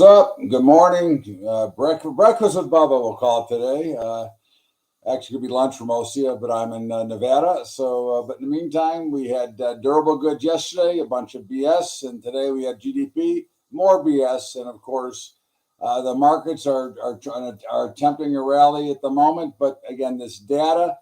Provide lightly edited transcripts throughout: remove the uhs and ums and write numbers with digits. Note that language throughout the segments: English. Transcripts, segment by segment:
What's up? Good morning. Breakfast with Bubba, we'll call it today. Actually, could be lunch for most of you, but I'm in Nevada. But in the meantime, we had durable goods yesterday, a bunch of BS, and today we had GDP, more BS, and of course, the markets are attempting a rally at the moment. But again, this data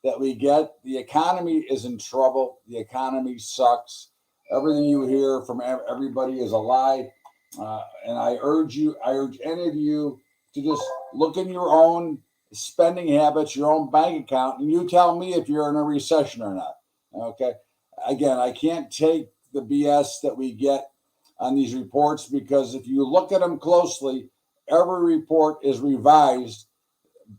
that we get, the economy is in trouble. The economy sucks. Everything you hear from everybody is a lie. And I urge any of you to just look in your own spending habits, your own bank account, and you tell me if you're in a recession or not. Okay. Again, I can't take the BS that we get on these reports because if you look at them closely, every report is revised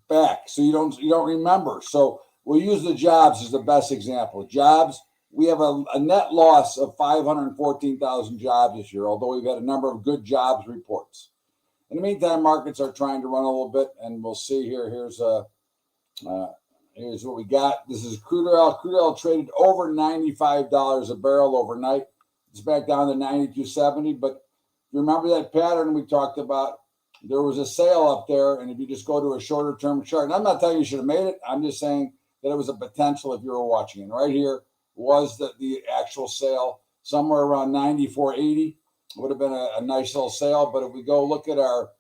back, so you don't remember. So we'll use the jobs as the best example. Jobs. We have a net loss of 514,000 jobs this year, although we've had a number of good jobs reports. In the meantime, markets are trying to run a little bit, and we'll see here. Here's what we got. This is crude oil. Crude oil traded over $95 a barrel overnight. It's back down to $92.70. But you remember that pattern we talked about? There was a sale up there, and if you just go to a shorter term chart, and I'm not telling you should have made it. I'm just saying that it was a potential if you were watching. And right here was the actual sale somewhere around 94.80. Would have been a nice little sale. But if we go look at our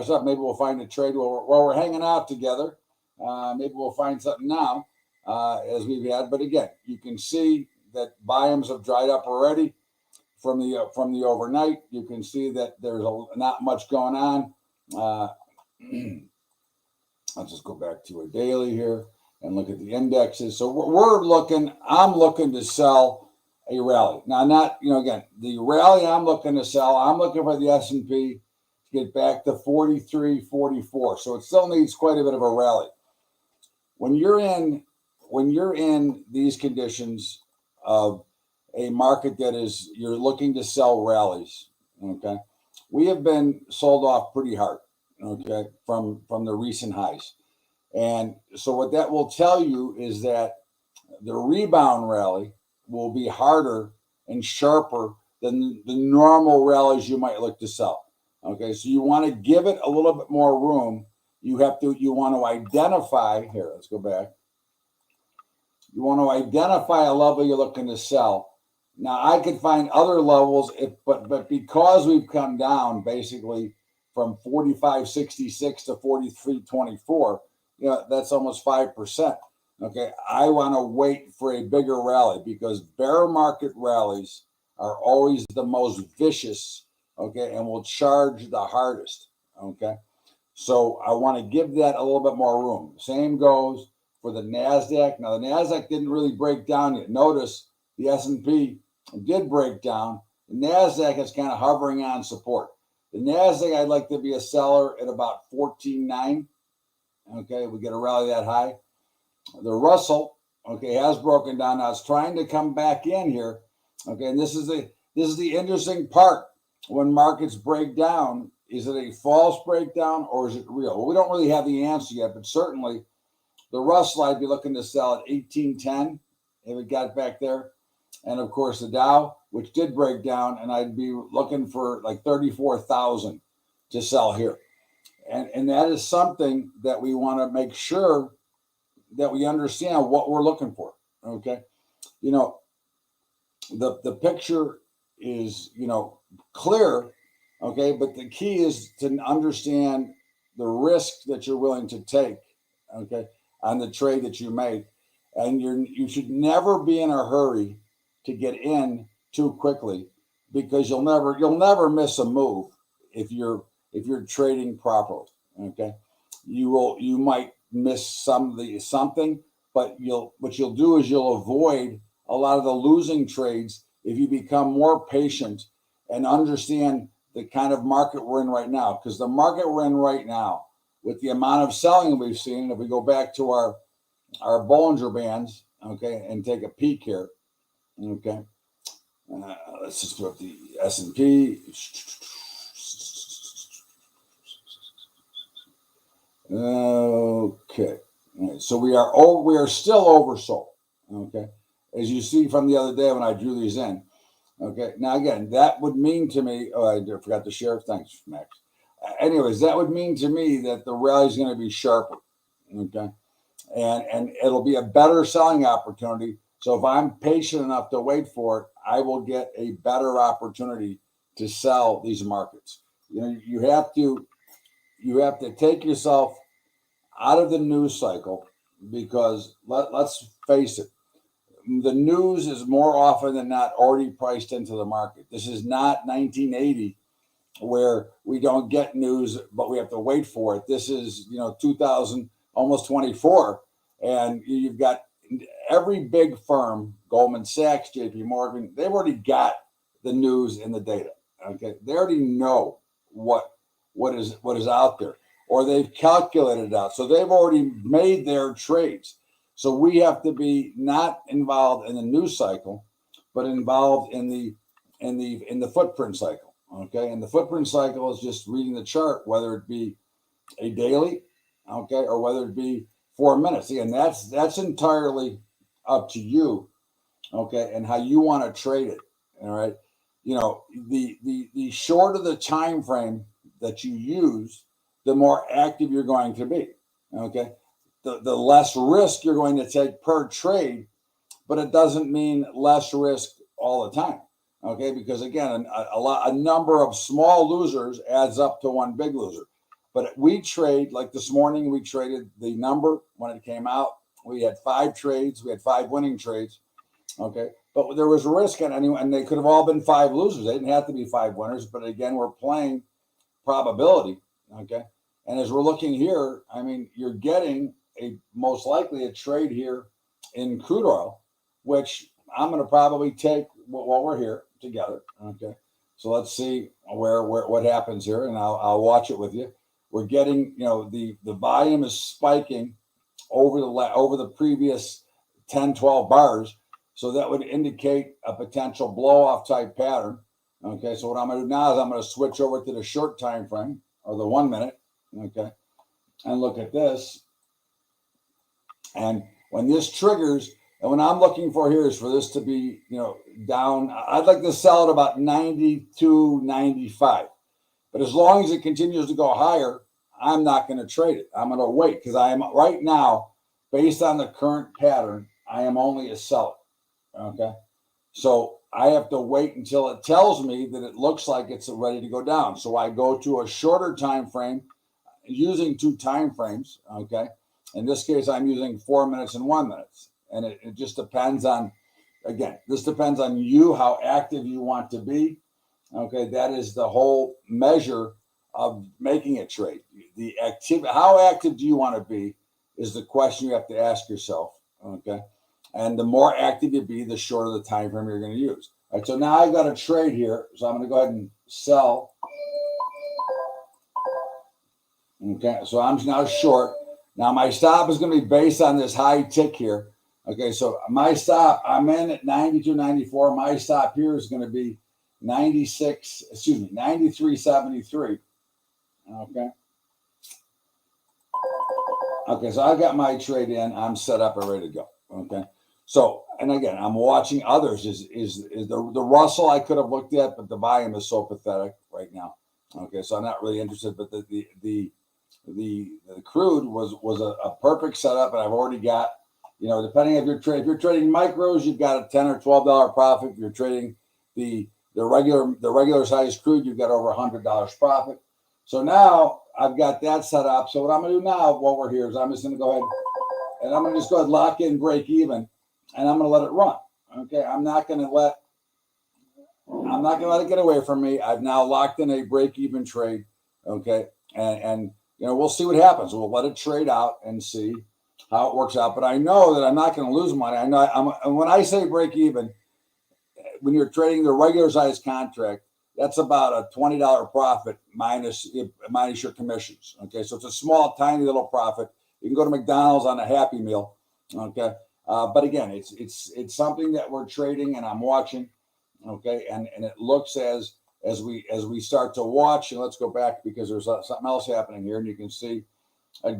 stuff, maybe we'll find a trade while we're hanging out together. Maybe we'll find something now as we've had. But again, you can see that volumes have dried up already from the overnight. You can see that there's not much going on. Let's just go back to a daily here and look at the indexes. So I'm looking to sell a rally. Now, again, the rally I'm looking to sell, I'm looking for the S&P to get back to 43, 44. So it still needs quite a bit of a rally. When you're in these conditions of a market you're looking to sell rallies, okay, we have been sold off pretty hard, okay, from the recent highs. And so what that will tell you is that the rebound rally will be harder and sharper than the normal rallies you might look to sell. Okay, so you want to give it a little bit more room. You want to identify, here, let's go back. You want to identify a level you're looking to sell. Now, I could find other levels, but because we've come down basically from 45.66 to 43.24, that's almost 5%. Okay, I want to wait for a bigger rally because bear market rallies are always the most vicious, okay, and will charge the hardest, okay? So I want to give that a little bit more room. Same goes for the NASDAQ. Now, the NASDAQ didn't really break down yet. Notice the S&P did break down. The NASDAQ is kind of hovering on support. The NASDAQ, I'd like to be a seller at about 14.9. Okay, we get a rally that high. The Russell, okay, has broken down. Now it's trying to come back in here. Okay, and this is the interesting part. When markets break down, is it a false breakdown or is it real? Well, we don't really have the answer yet, but certainly the Russell I'd be looking to sell at 1810 if it got back there. And of course the Dow, which did break down, and I'd be looking for like 34,000 to sell here. And that is something that we want to make sure that we understand what we're looking for. Okay. The picture is, clear. Okay. But the key is to understand the risk that you're willing to take. Okay. On the trade that you make. And you should never be in a hurry to get in too quickly because you'll never miss a move if you're trading properly. Okay, you might miss something, but what you'll do is you'll avoid a lot of the losing trades if you become more patient and understand the kind of market we're in right now. Because the market we're in right now, with the amount of selling we've seen, if we go back to our Bollinger Bands, okay, and take a peek here, okay, let's just put the S&P. Okay, so we are still oversold. Okay, as you see from the other day when I drew these in, Okay. Now, again, that would mean to me, oh, I forgot to share. Thanks, Max. Anyways, that would mean to me that the rally is going to be sharper. Okay. And it'll be a better selling opportunity. So if I'm patient enough to wait for it, I will get a better opportunity to sell these markets. You know, you have to take yourself out of the news cycle because let's face it, the news is more often than not already priced into the market. This is not 1980 where we don't get news, but we have to wait for it. This is, 2000, almost 24. And you've got every big firm, Goldman Sachs, JP Morgan, they've already got the news and the data. Okay. They already know what is out there, or they've calculated it out. So they've already made their trades. So we have to be not involved in the news cycle, but involved in the footprint cycle. Okay, and the footprint cycle is just reading the chart, whether it be a daily, okay, or whether it be 4 minutes. Again, that's entirely up to you, okay, and how you want to trade it. All right, the shorter the time frame that you use, the more active you're going to be. Okay, the less risk you're going to take per trade, but it doesn't mean less risk all the time. Okay, because again, a number of small losers adds up to one big loser. But we trade, like this morning, we traded the number when it came out. We had 5 trades. We had 5 winning trades. Okay, but there was a risk on anyone, and they could have all been 5 losers. They didn't have to be 5 winners. But again, we're playing probability. Okay, and as we're looking here, I mean, you're getting most likely a trade here in crude oil, which I'm going to probably take while we're here together. Okay, so let's see where what happens here, and I'll watch it with you. We're getting, the volume is spiking over the previous 10, 12 bars, so that would indicate a potential blow off type pattern. Okay, so what I'm going to do now is I'm going to switch over to the short time frame, or the 1 minute. Okay, and look at this. And when this triggers, and what I'm looking for here is for this to be, down. I'd like to sell at about 92, 95. But as long as it continues to go higher, I'm not going to trade it. I'm going to wait because I am right now, based on the current pattern, I am only a seller. Okay. So I have to wait until it tells me that it looks like it's ready to go down. So I go to a shorter time frame using 2 time frames. Okay. In this case, I'm using 4 minutes and 1 minute. And it just depends on, again, this depends on you, how active you want to be. Okay, that is the whole measure of making a trade. The activity, how active do you want to be, is the question you have to ask yourself. Okay, and the more active you be, the shorter the time frame you're going to use. All right, so now I've got a trade here, so I'm going to go ahead and sell. Okay, so I'm now short. Now my stop is going to be based on this high tick here. Okay, so my stop, I'm in at 92, 94. My stop here is going to be 93.73. Okay. Okay, so I got my trade in. I'm set up and ready to go. Okay. So, and again, I'm watching others. Is the Russell I could have looked at, but the volume is so pathetic right now. Okay, so I'm not really interested. But the crude was a perfect setup, and I've already got, depending if you're trading micros, you've got a $10 or $12 profit. If you're trading the regular size crude, you've got over $100 profit. So now I've got that set up. So what I'm going to do now while we're here is I'm just going to go ahead and I'm going to just go ahead and lock in break even, and I'm going to let it run. Okay, I'm not going to let it get away from me. I've now locked in a break even trade. Okay, and we'll see what happens. We'll let it trade out and see how it works out. But I know that I'm not going to lose money. I know when I say break even, when you're trading the regular size contract, that's about a $20 profit minus your commissions. Okay, so it's a small, tiny little profit. You can go to McDonald's on a Happy Meal. Okay, but again, it's something that we're trading and I'm watching. Okay, and it looks as we start to watch, and let's go back because there's something else happening here, and you can see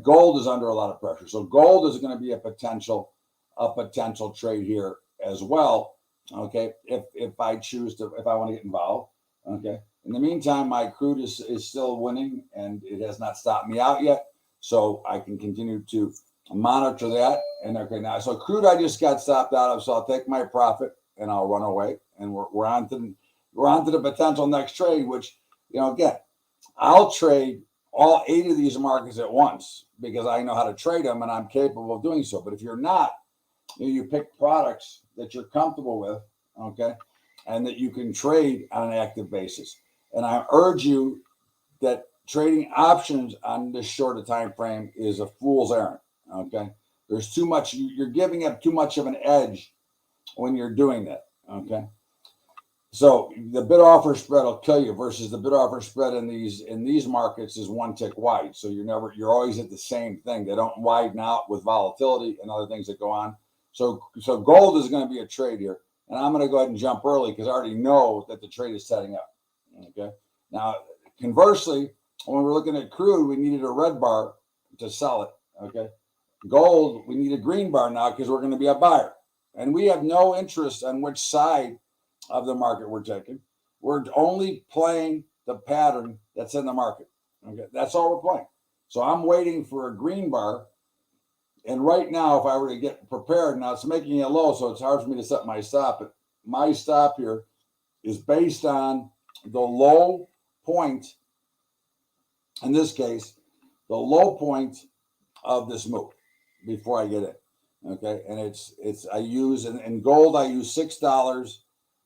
gold is under a lot of pressure. So gold is going to be a potential trade here as well. Okay, if I choose to, if I want to get involved. Okay. In the meantime, my crude is still winning, and it has not stopped me out yet, so I can continue to monitor that. And okay, now so crude I just got stopped out of, so I'll take my profit and I'll run away, and we're on to the potential next trade, which again, I'll trade all 8 of these markets at once because I know how to trade them and I'm capable of doing so. But if you're not, you pick products that you're comfortable with, okay, and that you can trade on an active basis. And I urge you that trading options on this short a time frame is a fool's errand. Okay, there's too much. You're giving up too much of an edge when you're doing that. Okay, so the bid offer spread will kill you versus the bid offer spread in these markets is one tick wide. So you're always at the same thing. They don't widen out with volatility and other things that go on. So gold is going to be a trade here, and I'm going to go ahead and jump early because I already know that the trade is setting up. Okay. Now, conversely, when we're looking at crude, we needed a red bar to sell it. Okay. Gold, we need a green bar now because we're going to be a buyer, and we have no interest on which side of the market we're taking. We're only playing the pattern that's in the market. Okay, that's all we're playing. So I'm waiting for a green bar. And right now, if I were to get prepared, now it's making it low, so it's hard for me to set my stop. But my stop here is based on the low point, in this case, the low point of this move before I get in. Okay, and I use in gold, I use $6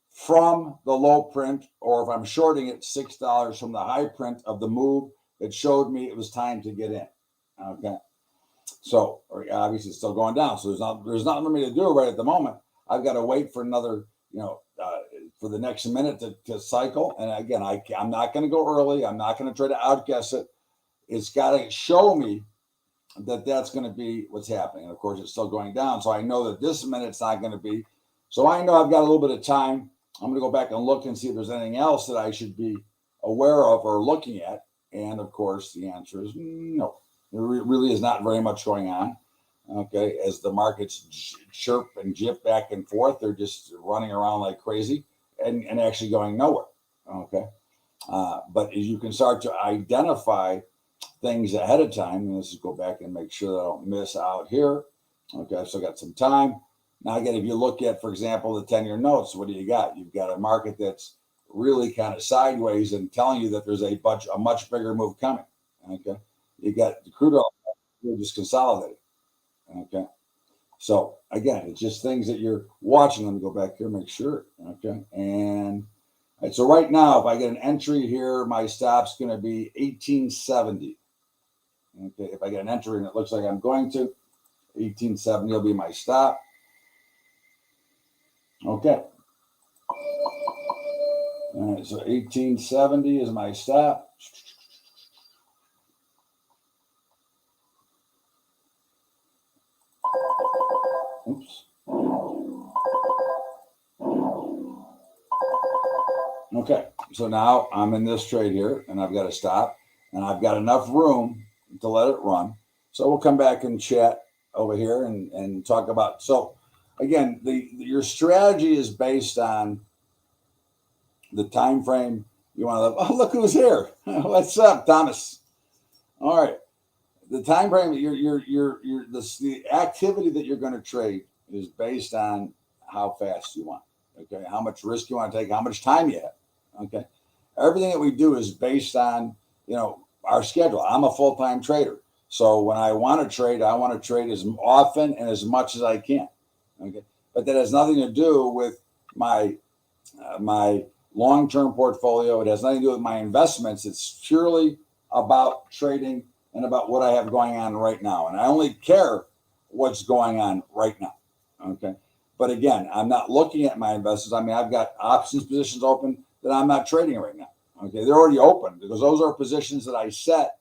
from the low print, or if I'm shorting it, $6 from the high print of the move that showed me it was time to get in. Okay. So obviously it's still going down. So there's nothing for me to do right at the moment. I've got to wait for another, for the next minute to cycle. And again, I'm not going to go early. I'm not going to try to outguess it. It's got to show me that that's going to be what's happening. And of course, it's still going down. So I know that this minute's not going to be. So I know I've got a little bit of time. I'm going to go back and look and see if there's anything else that I should be aware of or looking at. And of course, the answer is no. There really is not very much going on. Okay, as the markets chirp and jip back and forth, they're just running around like crazy and actually going nowhere. Okay, but as you can start to identify things ahead of time, and let's just go back and make sure that I don't miss out here. Okay, I've still got some time. Now, again, if you look at, for example, the 10-year notes, what do you got? You've got a market that's really kind of sideways and telling you that there's a much bigger move coming. Okay, you got the crude oil, you're just consolidating. Okay, so again, it's just things that you're watching. Let me go back here, make sure. Okay, and so right now, if I get an entry here, my stop's going to be 1870. Okay, if I get an entry and it looks like I'm going to, 1870 will be my stop. Okay. All right, so 1870 is my stop. Oops. Okay, so now I'm in this trade here, and I've got to stop, and I've got enough room to let it run. So we'll come back and chat over here and talk about. So again, your strategy is based on the time frame you want to. Oh, look who's here! What's up, Thomas? All right, the time frame the activity that you're going to trade is based on how fast you want. Okay, how much risk you want to take, how much time you have. Okay, everything that we do is based on our schedule. I'm a full-time trader, so when I want to trade, I want to trade as often and as much as I can. Okay, but that has nothing to do with my long-term portfolio. It has nothing to do with my investments. It's purely about trading and about what I have going on right now. And I only care what's going on right now. Okay. But again, I'm not looking at my investments. I mean, I've got options positions open that I'm not trading right now. Okay. They're already open because those are positions that I set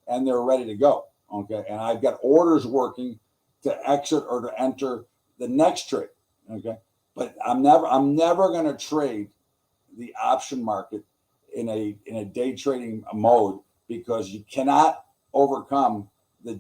and they're ready to go. Okay. And I've got orders working to exit or to enter the next trade. Okay. But I'm never going to trade the option market in a day trading mode because you cannot overcome the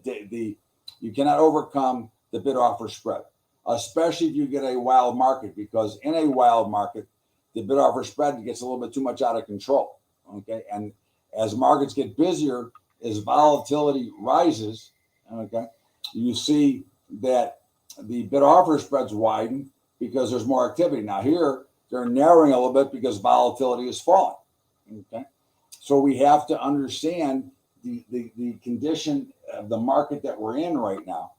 bid offer spread. especially if you get a wild market, because in a wild market, the bid offer spread gets a little bit too much out of control. Okay. And as markets get busier, as volatility rises, okay, you see that the bid offer spreads widen because there's more activity. Now here, they're narrowing a little bit because volatility is falling. Okay. So we have to understand the condition of the market that we're in right now.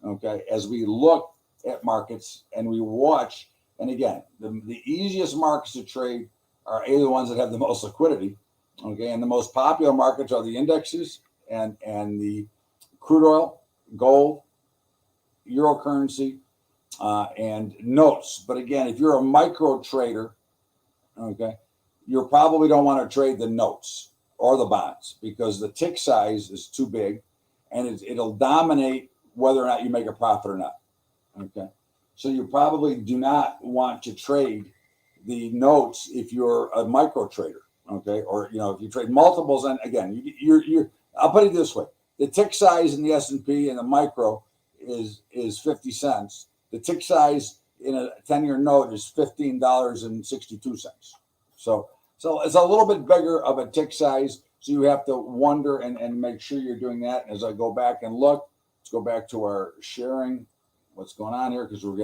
Okay. As we look at markets and we watch, and again, the easiest markets to trade are the ones that have the most liquidity. Okay. And the most popular markets are the indexes and the crude oil, gold, euro currency, and notes. But again, if you're a micro trader, okay, you probably don't want to trade the notes or the bonds because the tick size is too big and it'll dominate whether or not you make a profit or not. Okay. So you probably do not want to trade the notes if you're a micro trader. Okay. Or, if you trade multiples, and again, you're I'll put it this way. The tick size in the S&P and the micro is 50 cents. The tick size in a 10-year note is $15.62. So it's a little bit bigger of a tick size. So you have to wonder and make sure you're doing that. And as I go back and look, let's go back to our sharing. What's going on here? Because we're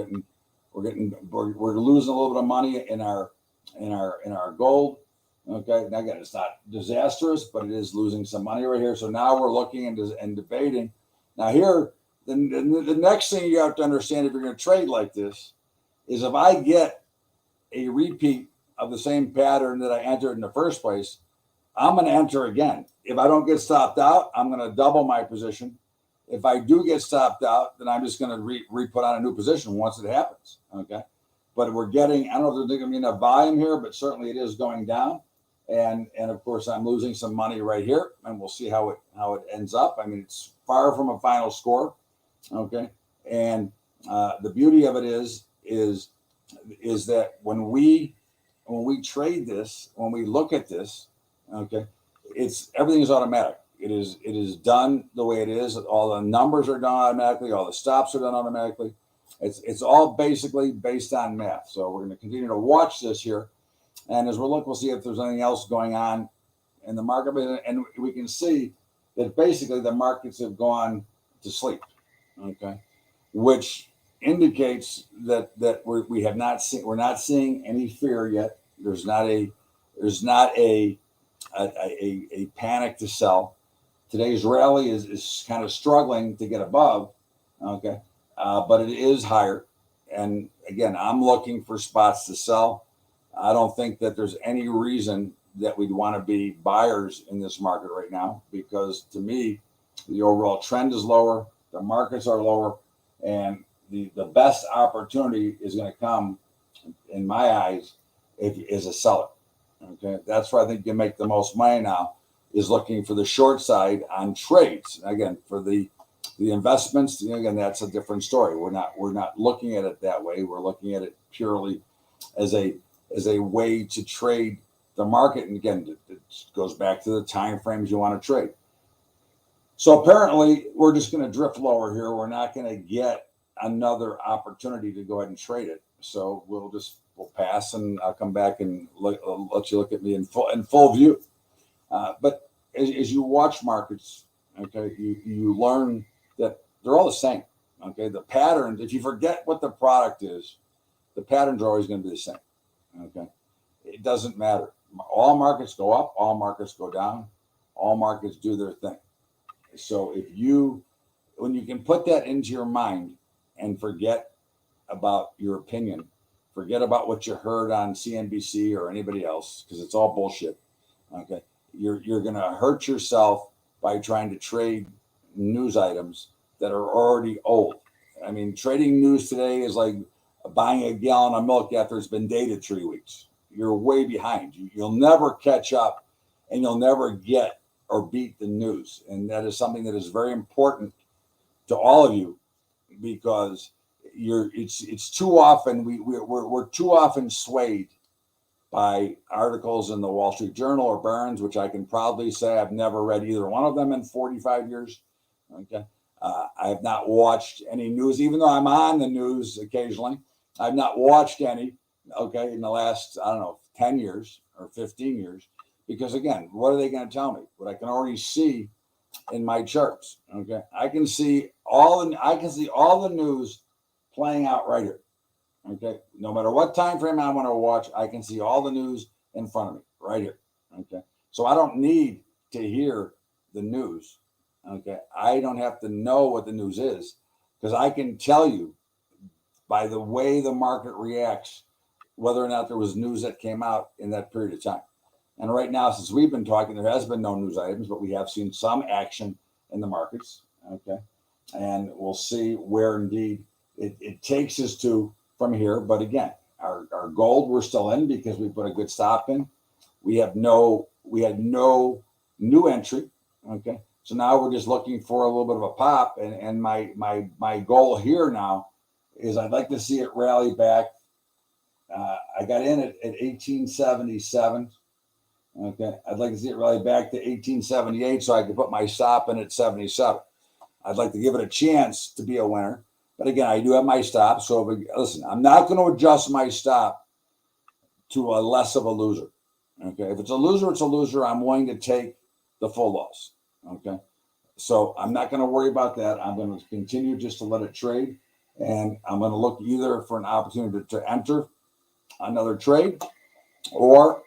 losing a little bit of money in our gold. Okay, now again, it's not disastrous, but it is losing some money right here. So now we're looking and debating. Now here, the next thing you have to understand if you're going to trade like this is if I get a repeat of the same pattern that I entered in the first place, I'm going to enter again. If I don't get stopped out, I'm going to double my position. If I do get stopped out, then I'm just going to re-put on a new position once it happens. Okay. But we're getting, I don't know if there's going to be enough volume here, but certainly it is going down. And of course, I'm losing some money right here, and we'll see how it ends up. I mean, it's far from a final score. Okay. And the beauty of it is that when we trade this, when we look at this, okay, everything is automatic. It is done the way it is. All the numbers are done automatically. All the stops are done automatically. It's all basically based on math. So we're going to continue to watch this here, and as we look, we'll see if there's anything else going on in the market, and we can see that basically the markets have gone to sleep. Okay, which indicates that we're not seeing any fear yet. There's not a panic to sell. Today's rally is kind of struggling to get above, okay, but it is higher. And again, I'm looking for spots to sell. I don't think that there's any reason that we'd want to be buyers in this market right now, because to me, the overall trend is lower, the markets are lower, and the best opportunity is going to come, in my eyes, is a seller. Okay, that's where I think you make the most money now, is looking for the short side on trades. Again, for the investments, again, that's a different story. We're not looking at it that way. We're looking at it purely as a way to trade the market. And again, it goes back to the time frames you want to trade. So apparently, we're just going to drift lower here. We're not going to get another opportunity to go ahead and trade it. So we'll pass, and I'll come back and let you look at me in full view. But as you watch markets, okay, you learn that they're all the same. Okay, the patterns, if you forget what the product is, the patterns are always going to be the same. Okay, it doesn't matter. All markets go up, all markets go down, all markets do their thing. So when you can put that into your mind and forget about your opinion, forget about what you heard on CNBC or anybody else, because it's all bullshit. Okay, you're going to hurt yourself by trying to trade news items that are already old. I mean, trading news today is like buying a gallon of milk after it's been dated 3 weeks. You're way behind. You'll never catch up, and you'll never get or beat the news. And that is something that is very important to all of you, because it's too often we're too often swayed by articles in the Wall Street Journal or Barron's, which I can proudly say I've never read either one of them in 45 years. Okay, I have not watched any news, even though I'm on the news occasionally. I've not watched any, okay, in the last, I don't know, 10 years or 15 years. Because again, what are they going to tell me? What I can already see in my charts. Okay. I can see all the news playing out right here. Okay. No matter what time frame I want to watch, I can see all the news in front of me right here. Okay. So I don't need to hear the news. Okay. I don't have to know what the news is because I can tell you by the way the market reacts whether or not there was news that came out in that period of time. And right now, since we've been talking, there has been no news items, but we have seen some action in the markets. Okay. And we'll see where indeed it takes us to from here. But again, our gold we're still in because we put a good stop in. We had no new entry. Okay. So now we're just looking for a little bit of a pop. And my goal here now is I'd like to see it rally back. I got in at 1877. Okay. I'd like to see it rally back to 1878 so I could put my stop in at 77. I'd like to give it a chance to be a winner. But again, I do have my stop. So listen, I'm not going to adjust my stop to a less of a loser. Okay. If it's a loser, it's a loser. I'm willing to take the full loss. Okay. So I'm not going to worry about that. I'm going to continue just to let it trade. And I'm going to look either for an opportunity to enter another trade, or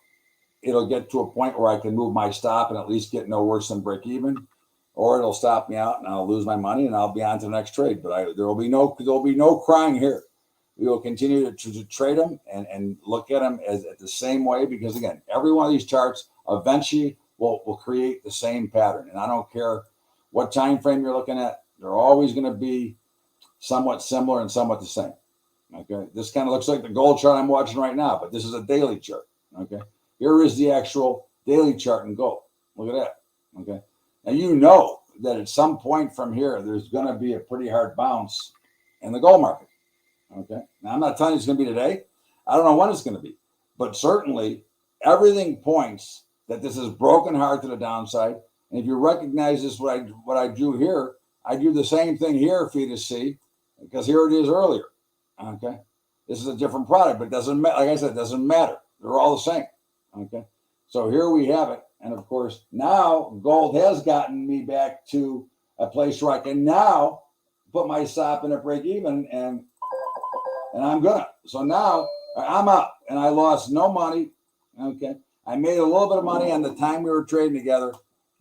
it'll get to a point where I can move my stop and at least get no worse than break even, or it'll stop me out and I'll lose my money and I'll be on to the next trade. But there will be no crying here. We will continue to trade them and look at them as the same way, because again, every one of these charts eventually will create the same pattern. And I don't care what time frame you're looking at, they're always going to be somewhat similar and somewhat the same. Okay, this kind of looks like the gold chart I'm watching right now, but this is a daily chart. Okay, here is the actual daily chart in gold. Look at that. Okay, and you know that at some point from here, there's going to be a pretty hard bounce in the gold market. Okay, now I'm not telling you it's going to be today. I don't know when it's going to be, but certainly everything points that this is broken hard to the downside. And if you recognize this, what I drew here, I drew the same thing here for you to see, because here it is earlier. Okay, this is a different product, but it doesn't matter. Like I said, it doesn't matter. They're all the same. Okay, so here we have it, and of course now gold has gotten me back to a place where I can now put my stop in a break even, and I'm gonna. So now I'm up, and I lost no money. Okay, I made a little bit of money on the time we were trading together.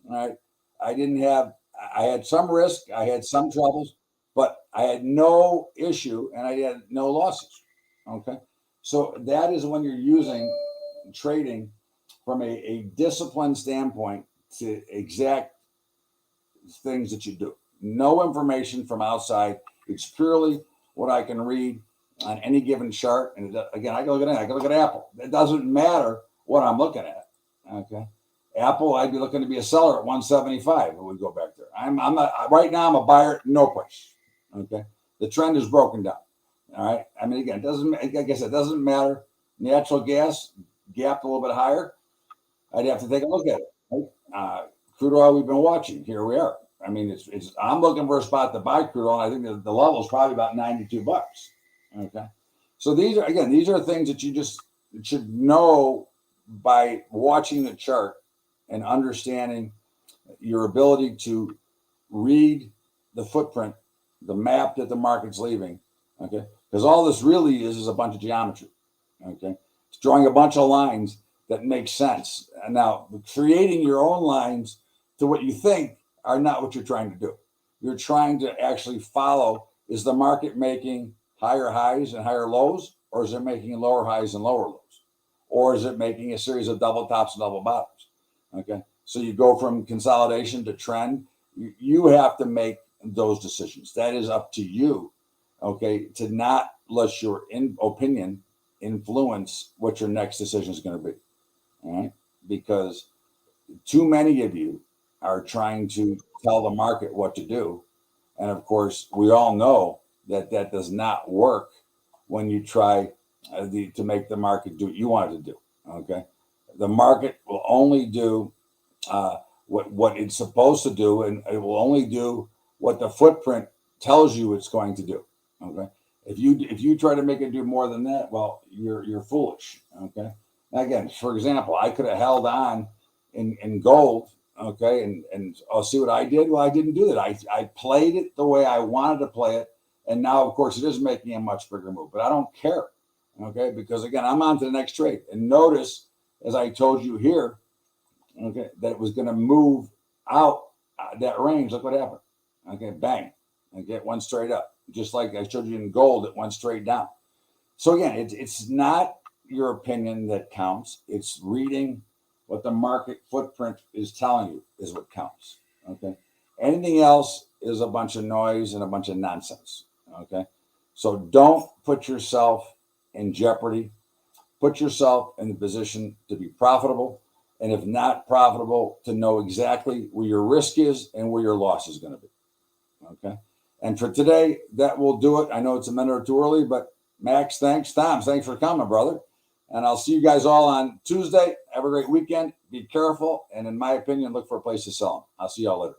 All right, I had some risk, I had some troubles, but I had no issue and I had no losses. Okay. So that is when you're using trading from a disciplined standpoint to exact things that you do. No information from outside. It's purely what I can read on any given chart. And again, I can look at Apple. It doesn't matter what I'm looking at. Okay. Apple, I'd be looking to be a seller at 175. It would go back there. I'm not right now. I'm a buyer at no price. Okay, the trend is broken down. All right. I mean, again, it doesn't. Like I said, it doesn't matter. Natural gas gapped a little bit higher. I'd have to take a look at it. Right? Crude oil, we've been watching. Here we are. I mean, it's. I'm looking for a spot to buy crude oil. And I think the level is probably about $92. Okay, so these are things that you just should know by watching the chart and understanding your ability to read the footprint, the map that the market's leaving. Okay, because all this really is a bunch of geometry. Okay, it's drawing a bunch of lines that make sense. And now creating your own lines to what you think are not what you're trying to do. You're trying to actually follow, is the market making higher highs and higher lows, or is it making lower highs and lower lows? Or is it making a series of double tops and double bottoms? Okay, so you go from consolidation to trend. You have to make those decisions. That is up to you, okay, to not let your opinion influence what your next decision is going to be. All right, because too many of you are trying to tell the market what to do. And of course, we all know that does not work when you try to make the market do what you want it to do. Okay, the market will only do what it's supposed to do, and it will only do what the footprint tells you it's going to do. Okay. If you try to make it do more than that, well, you're foolish. Okay. Again, for example, I could have held on in gold. Okay, and I'll see what I did. Well, I didn't do that. I played it the way I wanted to play it, and now, of course, it is making a much bigger move. But I don't care. Okay, because again, I'm on to the next trade. And notice, as I told you here, okay, that it was going to move out that range. Look what happened. Okay, bang. Okay, it went straight up. Just like I showed you in gold, it went straight down. So again, it's not your opinion that counts. It's reading what the market footprint is telling you is what counts. Okay. Anything else is a bunch of noise and a bunch of nonsense. Okay. So don't put yourself in jeopardy. Put yourself in the position to be profitable. And if not profitable, to know exactly where your risk is and where your loss is going to be. Okay. And for today, that will do it. I know it's a minute or two early, but Max, thanks. Tom, thanks for coming, brother. And I'll see you guys all on Tuesday. Have a great weekend. Be careful. And in my opinion, look for a place to sell them. I'll see y'all later.